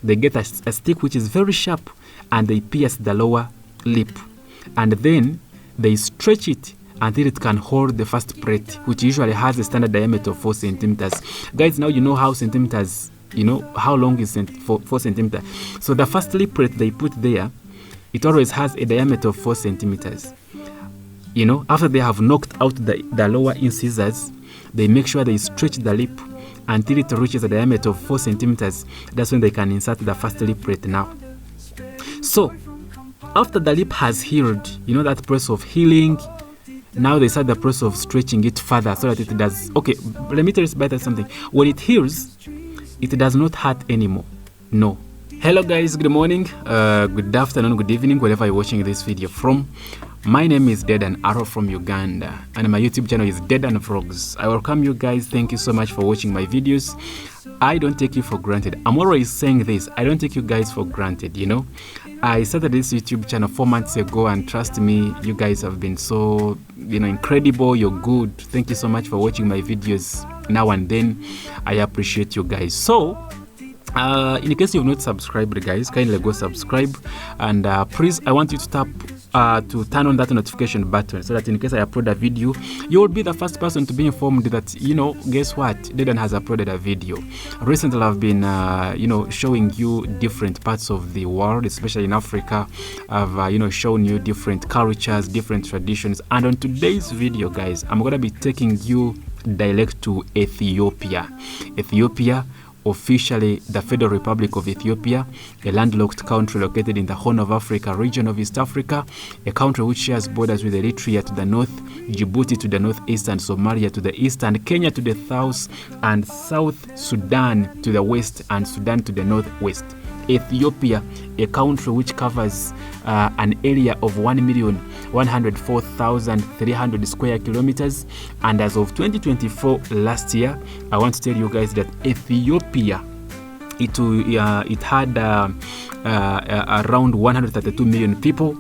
they get a stick which is very sharp, and they pierce the lower lip, and then they stretch it until it can hold the first plate, which usually has a standard diameter of 4 centimeters. Guys, now you know how centimeters, you know how long is 4 centimeters. So the first lip plate they put there, it always has a diameter of 4 centimeters. You know, after they have knocked out the lower incisors, they make sure they stretch the lip until it reaches a diameter of 4 centimeters. That's when they can insert the first lip plate now. So after the lip has healed, you know that process of healing, now they start the process of stretching it further so that it does. Okay, let me tell you about something. When it heals, it does not hurt anymore. No. Hello guys, good morning, good afternoon, good evening, wherever you're watching this video from. My name is Dead and Arrow from Uganda, and my YouTube channel is Dead and Vlogs. I welcome you guys. Thank you so much for watching my videos. I don't take you for granted. I'm always saying this. I don't take you guys for granted, you know. I started this YouTube channel 4 months ago, and trust me, you guys have been so, you know, incredible. You're good. Thank you so much for watching my videos now and then. I appreciate you guys. So, in case you've not subscribed, guys, kindly go subscribe, and please, I want you to tap to turn on that notification button so that in case I upload a video, you will be the first person to be informed that, you know, guess what, Dedan has uploaded a video. Recently I've been you know, showing you different parts of the world, especially in Africa. I've you know, shown you different cultures, different traditions, and on today's video, guys, I'm gonna be taking you direct to Ethiopia. Ethiopia, officially the Federal Republic of Ethiopia, a landlocked country located in the Horn of Africa region of East Africa, a country which shares borders with Eritrea to the north, Djibouti to the northeast, and Somalia to the east, and Kenya to the south, and South Sudan to the west, and Sudan to the northwest. Ethiopia, a country which covers an area of 1,104,300 square kilometers, and as of 2024 last year, I want to tell you guys that Ethiopia, it had around 132 million people,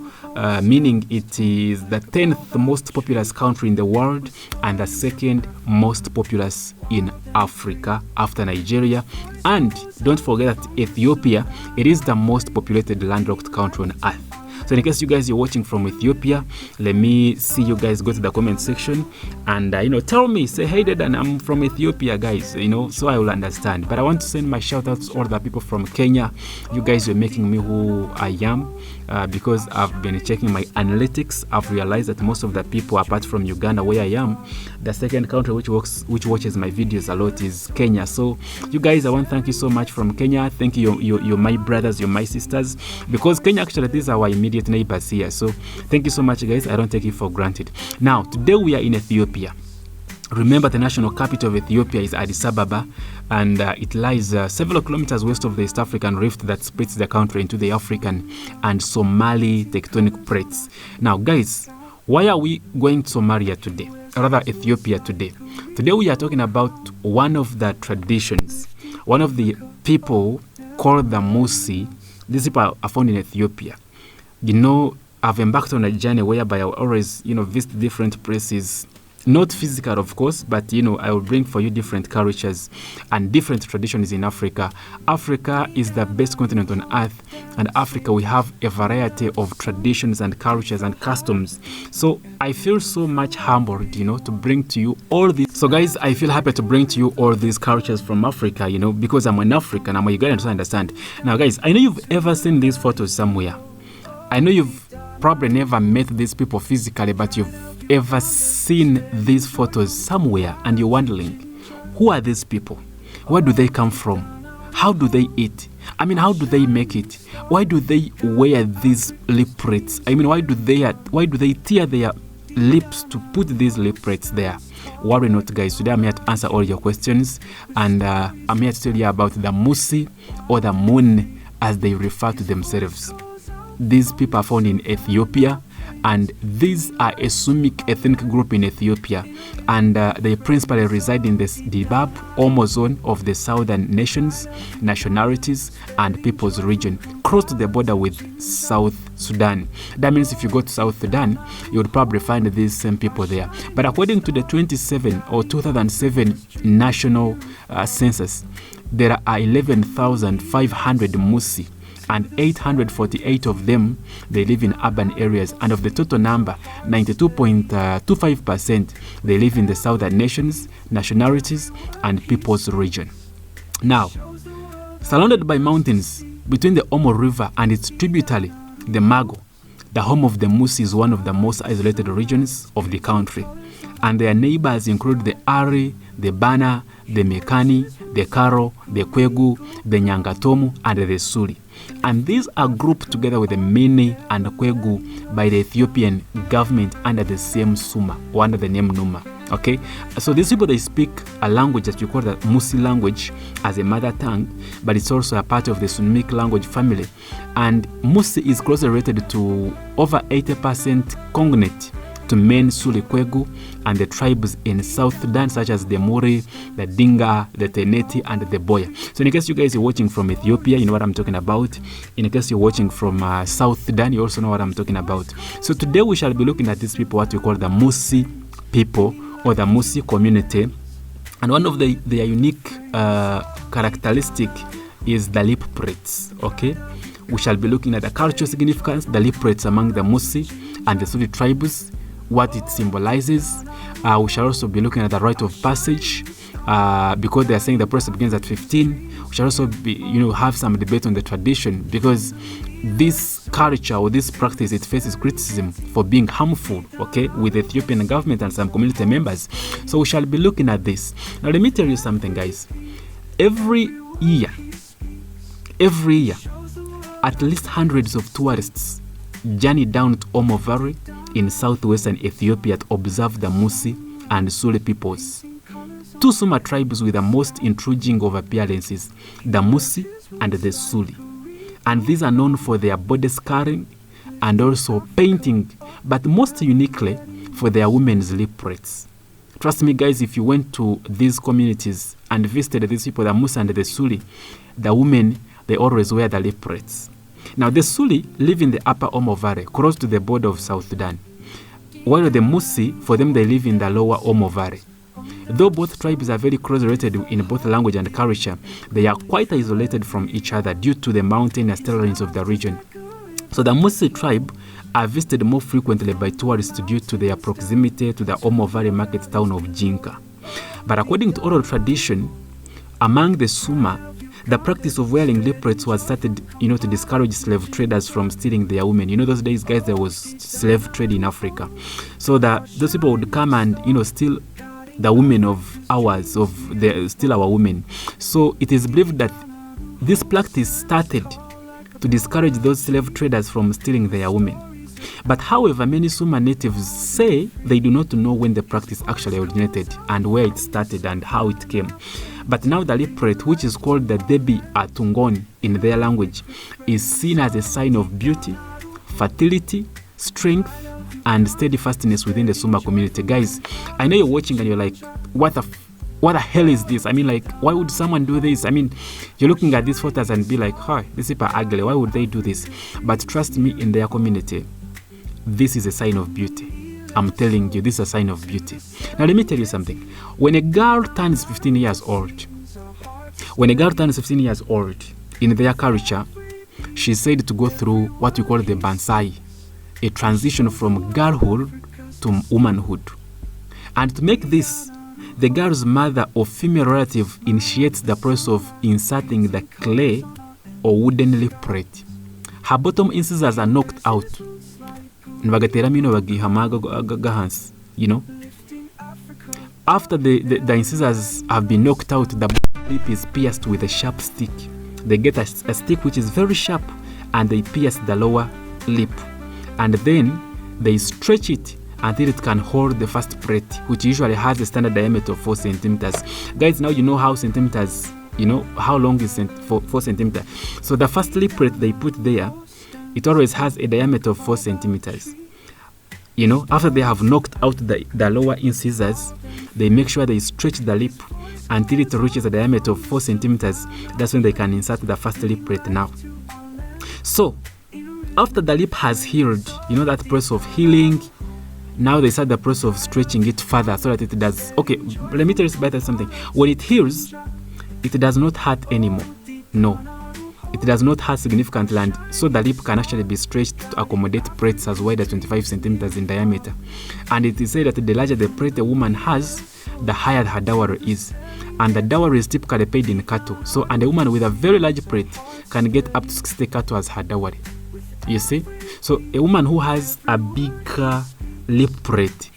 meaning it is the 10th most populous country in the world and the second most populous in Africa after Nigeria. And don't forget that Ethiopia, it is the most populated landlocked country on earth. So in case you guys are watching from Ethiopia, let me see you guys go to the comment section and you know, tell me, say, hey Dad, and I'm from Ethiopia, guys, you know, so I will understand. But I want to send my shout outs to all the people from Kenya. You guys are making me who I am, because I've been checking my analytics. I've realized that most of the people, apart from Uganda where I am, the second country which watches my videos a lot is Kenya. So you guys, I want to thank you so much from Kenya. Thank you, you're my brothers, you're my sisters, because Kenya actually, these are our immediate neighbors here. So thank you so much, guys. I don't take it for granted. Now today we are in Ethiopia. Remember, the national capital of Ethiopia is Addis Ababa, and it lies several kilometers west of the East African rift that splits the country into the African and Somali tectonic plates. Now guys, why are we going to Somalia today, or rather Ethiopia today? Today we are talking about one of the traditions, one of the people called the Mursi. These people are found in Ethiopia. You know, I've embarked on a journey whereby I always, you know, visit different places, not physical of course, but you know, I will bring for you different cultures and different traditions in Africa. Africa is the best continent on earth, and Africa, we have a variety of traditions and cultures and customs. So I feel so much humbled, you know, to bring to you all these. So guys, I feel happy to bring to you all these cultures from Africa, you know, because I'm an African, I'm a Ugandan, so I understand. Now guys, I know you've ever seen these photos somewhere. I know you've probably never met these people physically, but you've ever seen these photos somewhere, and you're wondering, who are these people? Where do they come from? How do they eat? I mean, how do they make it? Why do they wear these lip plates? I mean, why do they tear their lips to put these lip plates there? Worry not, guys. Today I'm here to answer all your questions, and I'm here to tell you about the Mursi, or the Mun as they refer to themselves. These people are found in Ethiopia, and these are a Sumic ethnic group in Ethiopia, and they principally reside in the Dibab, Omo zone of the southern nationalities and peoples region, close to the border with South Sudan. That means if you go to South Sudan, you would probably find these same people there. But according to the 2007 national census, there are 11,500 Musi, and 848 of them, they live in urban areas. And of the total number, 92.25%, they live in the southern nations, nationalities, and peoples region. Now, surrounded by mountains, between the Omo River and its tributary, the Mago, the home of the Musi is one of the most isolated regions of the country. And their neighbors include the Ari, the Bana, the Mekani, the Karo, the Kwegu, the Nyangatomu, and the Suri. And these are grouped together with the Mene and Kwegu by the Ethiopian government under the same Suma, or under the name Numa. Okay, so these people, they speak a language that we call the Musi language as a mother tongue, but it's also a part of the Sunumic language family. And Musi is closely related to over 80% cognate to main Suri Kwegu and the tribes in South Sudan, such as the Muri, the Dinga, the Teneti, and the Boya. So in case you guys are watching from Ethiopia, you know what I'm talking about. In case you're watching from South Sudan, you also know what I'm talking about. So today we shall be looking at these people, what we call the Musi people, or the Musi community. And one of their unique characteristic is the lip plates. Okay, we shall be looking at the cultural significance, the lip plates among the Musi and the Suri tribes, what it symbolizes. We shall also be looking at the rite of passage, because they are saying the process begins at 15. We shall also be, have some debate on the tradition, because this culture or this practice, it faces criticism for being harmful, okay, with the Ethiopian government and some community members. So we shall be looking at this. Now let me tell you something, guys. Every year, at least hundreds of tourists journey down to Omo Valley in southwestern Ethiopia to observe the Musi and Suri peoples, two Suma tribes with the most intriguing of appearances, the Musi and the Suri. And these are known for their body scarring and also painting, but most uniquely for their women's lip plates. Trust me, guys, if you went to these communities and visited these people, the Musi and the Suri, the women, they always wear the lip plates. Now, the Suri live in the upper Omo Valley, close to the border of South Sudan, while the Musi, for them, they live in the lower Omo Valley. Though both tribes are very close related in both language and culture, they are quite isolated from each other due to the mountainous terrains of the region. So the Musi tribe are visited more frequently by tourists due to their proximity to the Omo Valley market town of Jinka. But according to oral tradition, among the Suma, the practice of wearing lip plates was started, to discourage slave traders from stealing their women. Those days, guys, there was slave trade in Africa. So those people would come and, steal the women of ours, steal our women. So it is believed that this practice started to discourage those slave traders from stealing their women. But however, many Suma natives say they do not know when the practice actually originated and where it started and how it came. But now the lip plate, which is called the Debi Atungon in their language, is seen as a sign of beauty, fertility, strength, and steadfastness within the Suma community. Guys, I know you're watching and you're like, what the hell is this? I mean, like, why would someone do this? I mean, you're looking at these photos and be like, hi, these people are ugly. Why would they do this? But trust me, in their community, this is a sign of beauty. I'm telling you, this is a sign of beauty. Now, let me tell you something. When a girl turns 15 years old, in their culture, she's said to go through what we call the Bansai, a transition from girlhood to womanhood. And to make this, the girl's mother or female relative initiates the process of inserting the clay or wooden lip plate. Her bottom incisors are knocked out. After the incisors have been knocked out, the lip is pierced with a sharp stick. They get a stick which is very sharp, and they pierce the lower lip. And then they stretch it until it can hold the first plate, which usually has a standard diameter of 4 centimeters. Guys, now you know how centimeters, how long is 4 centimeters. So the first lip plate they put there, it always has a diameter of 4 centimeters. After they have knocked out the lower incisors, they make sure they stretch the lip until it reaches a diameter of 4 centimeters. That's when they can insert the first lip plate now. So, after the lip has healed, that process of healing, now they start the process of stretching it further so that it does. Okay, let me tell you about something. When it heals, it does not hurt anymore. No, it does not hurt significantly, and so the lip can actually be stretched to accommodate plaits as wide as 25 centimeters in diameter. And it is said that the larger the plait a woman has, the higher her dowry is. And the dowry is typically paid in cattle. So, and a woman with a very large plait can get up to 60 cattle as her dowry. You see? So, a woman who has a bigger lip plait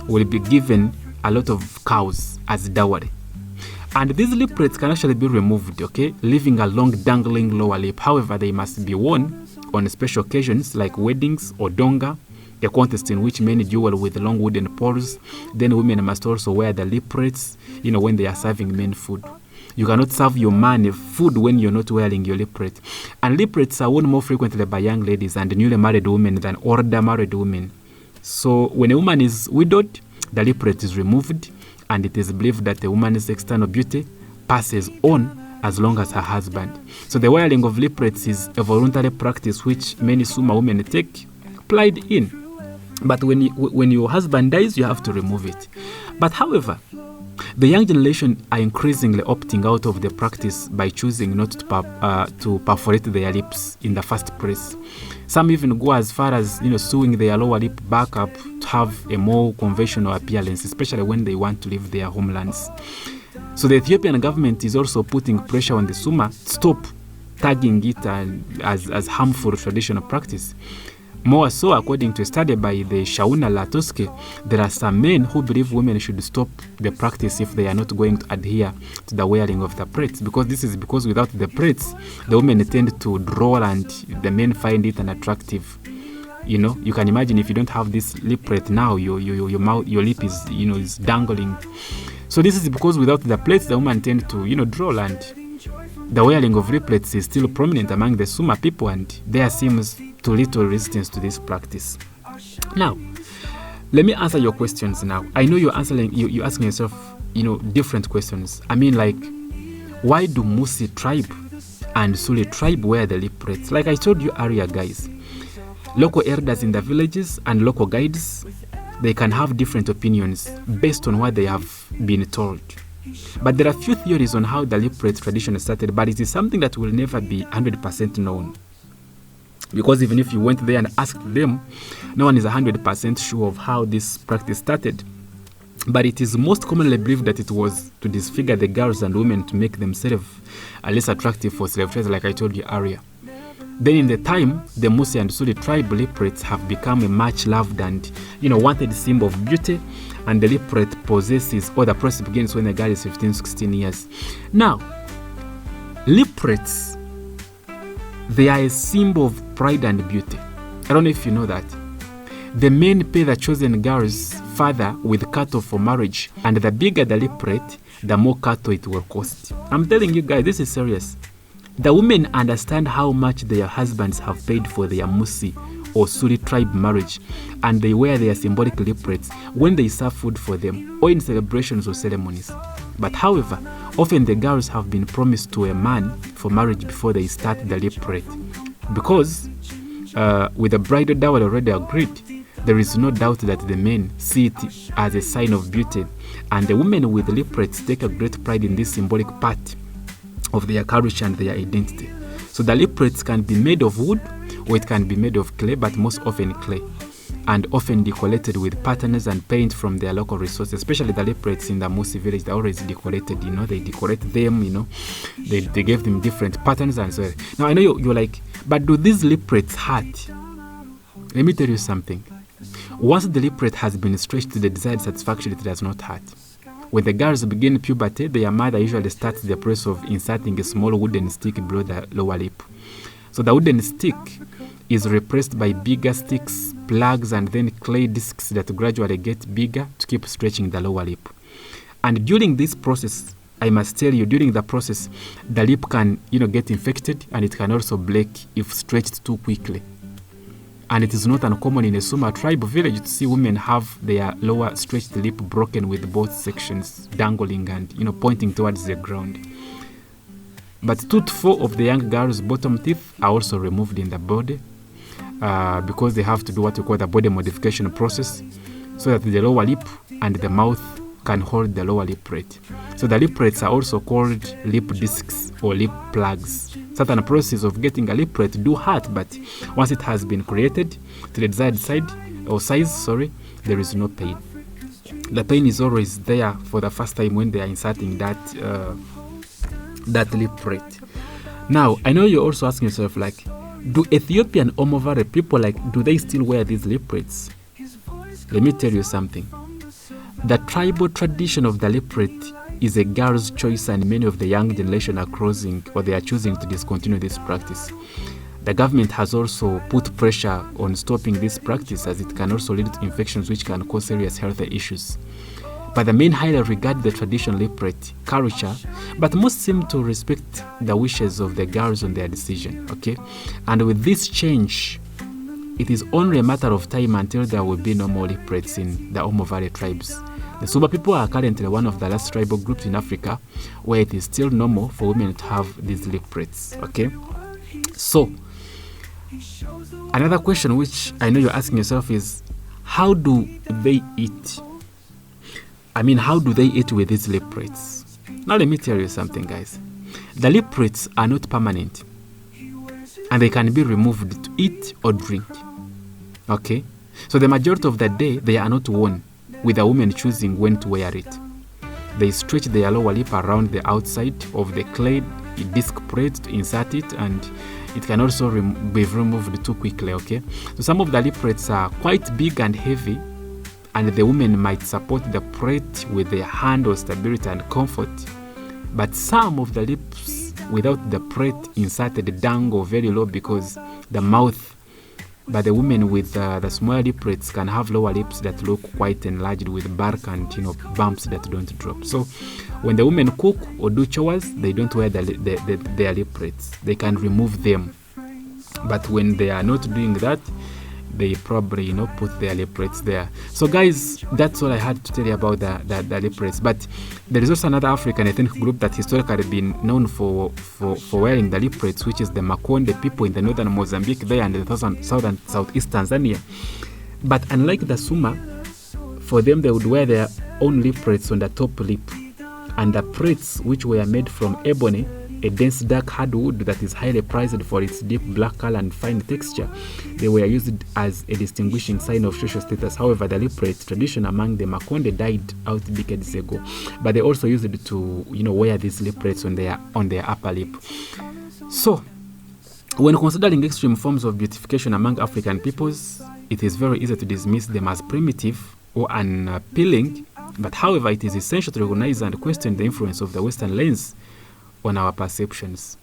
will be given a lot of cows as dowry. And these lip plates can actually be removed, okay, leaving a long dangling lower lip. However, they must be worn on special occasions like weddings or donga, a contest in which men duel with long wooden poles. Then women must also wear the lip plates, when they are serving men food. You cannot serve your man food when you're not wearing your lip plate. And lip plates are worn more frequently by young ladies and newly married women than older married women. So when a woman is widowed, the lip plate is removed, and it is believed that the woman's external beauty passes on as long as her husband. So the wearing of lip plates is a voluntary practice which many Surma women take pride in. But when your husband dies, you have to remove it. But however, the young generation are increasingly opting out of the practice by choosing not to perforate their lips in the first place. Some even go as far as sewing their lower lip back up to have a more conventional appearance, especially when they want to leave their homelands. So the Ethiopian government is also putting pressure on the Surma to stop tagging it as harmful traditional practice. More so, according to a study by the Shauna Latoske, there are some men who believe women should stop the practice if they are not going to adhere to the wearing of the plaits, because without the plaits, the women tend to drool and the men find it unattractive. You can imagine if you don't have this lip plate now, your mouth, your lip is is dangling. So this is because without the plates, the women tend to drool, and the wearing of lip plates is still prominent among the Surma people, and there seems too little resistance to this practice. Now, let me answer your questions now. I know you're asking yourself, different questions. I mean, like, why do Mursi tribe and Suri tribe wear the lip plates? Like I told you earlier, guys, local elders in the villages and local guides, they can have different opinions based on what they have been told. But there are few theories on how the lip plate tradition started, but it is something that will never be 100% known. Because even if you went there and asked them, no one is 100% sure of how this practice started. But it is most commonly believed that it was to disfigure the girls and women to make themselves less attractive for slave traders, like I told you earlier. Then in the time, the Mursi and Suri tribe lip plates have become a much loved and wanted symbol of beauty, and the lip plate possesses, or the process begins when the girl is 15, 16 years. Now, lip plates, they are a symbol of pride and beauty. I don't know if you know that. The men pay the chosen girl's father with cattle for marriage, and the bigger the lip plate, the more cattle it will cost. I'm telling you guys, this is serious. The women understand how much their husbands have paid for their Mursi or Suri tribe marriage, and they wear their symbolic lip plates when they serve food for them or in celebrations or ceremonies. But however, often the girls have been promised to a man for marriage before they start the lip plate, because with the bridal dowry already agreed, there is no doubt that the men see it as a sign of beauty, and the women with lip plates take a great pride in this symbolic part of their courage and their identity. So the lip plates can be made of wood, or it can be made of clay, but most often clay, and often decorated with patterns and paint from their local resources. Especially the lip plates in the Mursi village, they're always decorated, they decorate them, they gave them different patterns and so on. Now I know you're like, but do these lip plates hurt? Let me tell you something. Once the lip plate has been stretched to the desired satisfaction, it does not hurt. When the girls begin puberty, their mother usually starts the process of inserting a small wooden stick below the lower lip. So the wooden stick is replaced by bigger sticks, plugs, and then clay discs that gradually get bigger to keep stretching the lower lip. And during this process, I must tell you, during the process, the lip can, get infected, and it can also break if stretched too quickly. And it is not uncommon in a Surma tribe village to see women have their lower stretched lip broken with both sections dangling and, pointing towards the ground. But 2 to 4 of the young girls' bottom teeth are also removed in the body because they have to do what we call the body modification process, so that the lower lip and the mouth can hold the lower lip plate. So the lip plates are also called lip discs or lip plugs. Certain process of getting a lip plate do hurt, but once it has been created to the desired size, there is no pain. The pain is always there for the first time when they are inserting that lip plate. Now, I know you're also asking yourself, like, do Ethiopian Omovare people, do they still wear these lip plates? Let me tell you something. The tribal tradition of the lip plate is a girl's choice, and many of the young generation are choosing to discontinue this practice. The government has also put pressure on stopping this practice, as it can also lead to infections which can cause serious health issues. But the men highly regard the traditional lip plate culture, but most seem to respect the wishes of the girls on their decision, okay? And with this change, it is only a matter of time until there will be no more lip plates in the Omo Valley tribes. The Suba people are currently one of the last tribal groups in Africa where it is still normal for women to have these lip plates, okay? So, another question which I know you're asking yourself is, how do they eat? How do they eat with these lip plates? Now let me tell you something, guys. The lip plates are not permanent, and they can be removed to eat or drink, okay? So the majority of the day, they are not worn, with the woman choosing when to wear it. They stretch their lower lip around the outside of the clay disc plate to insert it, and it can also be removed too quickly, okay? So some of the lip plates are quite big and heavy, and the women might support the plate with their hand or stability and comfort. But some of the lips without the plate inserted down or very low because the mouth, but the women with the smaller lip plates can have lower lips that look quite enlarged with bark and bumps that don't drop. So when the women cook or do chores, they don't wear their lip plates. They can remove them. But when they are not doing that, they probably put their lip plates there. So guys, that's all I had to tell you about the lip plates. But there is also another African ethnic group that historically been known for wearing the lip plates, which is the Makonde people in the northern Mozambique there and the southeast Tanzania. But unlike the Suma, for them they would wear their own lip plates on the top lip, and the plates, which were made from ebony, a dense dark hardwood that is highly prized for its deep black color and fine texture, they were used as a distinguishing sign of social status. However, the lip plate tradition among the Makonde died out decades ago, but they also used it to wear these lip plates on their upper lip. So when considering extreme forms of beautification among African peoples, it is very easy to dismiss them as primitive or unappealing, but however, it is essential to recognize and question the influence of the Western lens on our perceptions.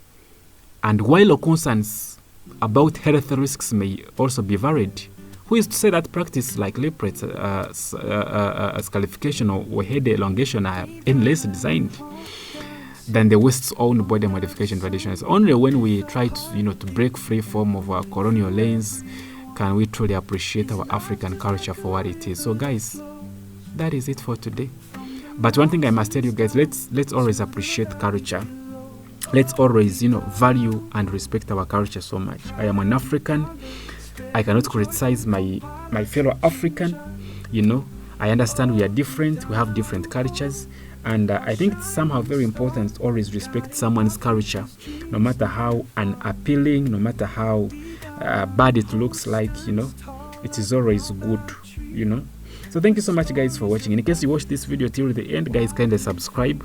And while our concerns about health risks may also be varied, who is to say that practice like lip plates, scarification or head elongation are any less designed than the West's own body modification traditions? Only when we try to to break free from of our colonial lens can we truly appreciate our African culture for what it is. So guys, that is it for today. But one thing I must tell you guys, let's always appreciate culture. Let's always, value and respect our culture so much. I am an African. I cannot criticize my fellow African. I understand we are different. We have different cultures. And I think it's somehow very important to always respect someone's culture, no matter how unappealing, no matter how bad it looks like, it is always good, So thank you so much guys for watching. In case you watched this video till the end, guys, kindly subscribe,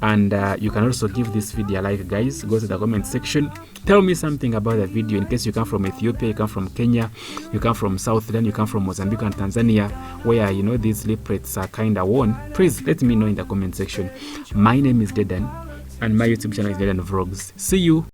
and you can also give this video a like, guys. Go to the comment section, tell me something about the video. In case you come from Ethiopia, you come from Kenya, you come from South Sudan, you come from Mozambique and Tanzania, where these lip plates are kind of worn, please let me know in the comment section. My name is Dedan and my YouTube channel is Dedan Vlogs. See you.